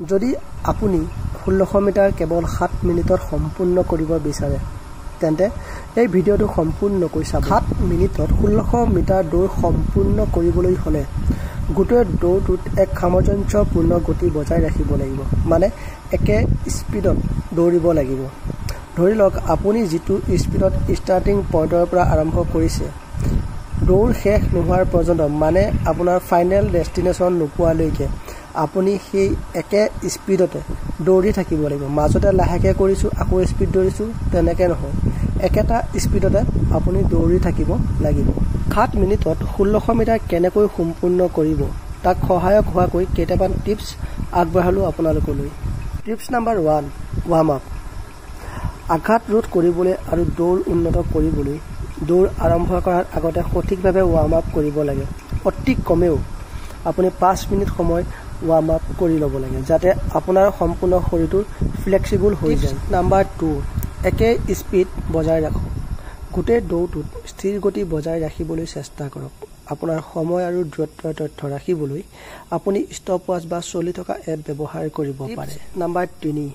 যদি আপুনি 1600 মিটাৰ কেৱল 7 মিনিটত সম্পূৰ্ণ কৰিব বিচাৰে তেন্তে এই ভিডিঅটো সম্পূৰ্ণকৈ চাব 7 মিনিটত 1600 মিটাৰ দৌৰ সম্পূৰ্ণ কৰিবলৈ হলে গোটেই দৌৰটোত এক সামঞ্জস্যপূৰ্ণ গতি বজাই ৰাখিব লাগিব মানে একে স্পিডত দৌৰিব লাগিব ধৰি লওক আপুনি যেটো স্পিডত ষ্টাৰ্টিং পইণ্টৰ পৰা আৰম্ভ কৰিছে দৌৰ শেষ নোহোৱাৰ পৰ্যন্ত মানে আপোনাৰ ফাইনেল ডেষ্টিনেশ্যন নোপোৱালৈকে আপুনি সেই একে স্পিডতে দৌৰি থাকিব লাগিব মাজতে লাহেকে কৰিছো আকৌ স্পিড দৌৰিছো তেনেকে নহয় একেটা স্পিডতে আপুনি দৌৰি থাকিব লাগিব 7 মিনিটত 1600 মিটাৰ কেনেকৈ সম্পূৰ্ণ কৰিব তাক সহায়ক হোৱাকৈ কেইটামান টিপছ আগবঢ়ালো আপোনালোকলৈ টিপছ নম্বৰ 1 ৱাৰ্ম আপ আঘাত ৰোধ কৰিবলৈ আৰু দৌৰ উন্নত কৰিবলৈ দৌৰ আৰম্ভ কৰাৰ আগতে সঠিকভাৱে ৱাৰ্ম আপ কৰিব লাগে অতি কমেও আপুনি 5 মিনিট সময় ৱাৰ্ম আপ কৰি ল'ব লাগে যাতে আপোনাৰ সম্পূৰ্ণ শৰীৰটো ফ্লেক্সিবল হৈ যায় নম্বৰ 2 একে স্পিড বজাই ৰাখক গোটেই দৌৰটোত স্থিৰ গতি বজাই ৰাখিবলৈ চেষ্টা কৰক আপোনাৰ সময় আৰু দূৰত্বৰ তথ্য ৰাখিবলৈ আপুনি ষ্টপৱাচ বা চলি থকা এপ ব্যৱহাৰ কৰিব পাৰে নম্বৰ 3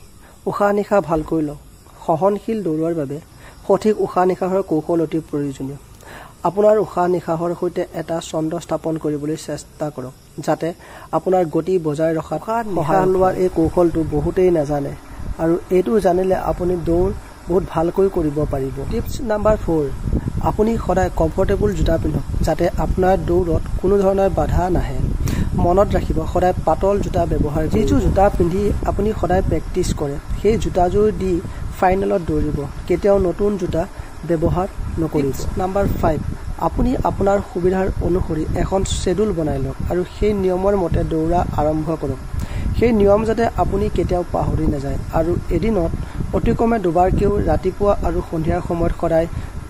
উশাহ নিশাহ ভালকৈ লওক সহনশীল দৌৰৰ বাবে সঠিক উশাহ নিশাহৰ কৌশল অতি প্ৰয়োজনীয় আপোনাৰ উশাহ নিশাহৰ সৈতে এটা ছন্দ স্থাপন কৰিবলৈ চেষ্টা কৰক যাতে আপোনাৰ গতি বজাই ৰখাত সহায় লোৱাৰ এই কৌশলটো বহুতেই নাজানে আৰু এইটো জানিলে আপুনি দৌৰ বহুত ভালকৈ কৰিব পাৰিব টিপছ নম্বৰ 4 আপুনি সদায় কমফৰ্টেবল জোতা পিন্ধক যাতে আপোনাৰ দৌৰত কোনো ধৰণৰ বাধা নাহে মনত ৰাখিব সদায় পাতল জোতা ব্যৱহাৰ কৰিব যিটো জোতা পিন্ধি আপুনি সদায় প্ৰেক্টিছ কৰে সেই জোতাযোৰ দি ফাইনেলত দৌৰিব কেতিয়াও নতুন জোতা ব্যৱহাৰ নকৰিব নম্বৰ 5 আপুনি আপোনাৰ সুবিধাৰ অনুসৰি এখন শেডিউল বনাই লওক আৰু সেই নিয়মৰ মতে দৌৰা আৰম্ভ কৰক সেই নিয়ম যাতে আপুনি কেতিয়াও পাহৰি নাযায় আৰু এদিনত অতিকমে দুবাৰকেও ৰাতিপুৱা আৰু সন্ধিয়াৰ সময়ত সদায়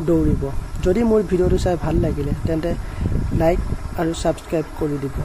দৌৰিব যদি মোৰ ভিডিঅটো চাই ভাল লাগিলে তেন্তে লাইক আৰু সাবস্ক্ৰাইব কৰি দিব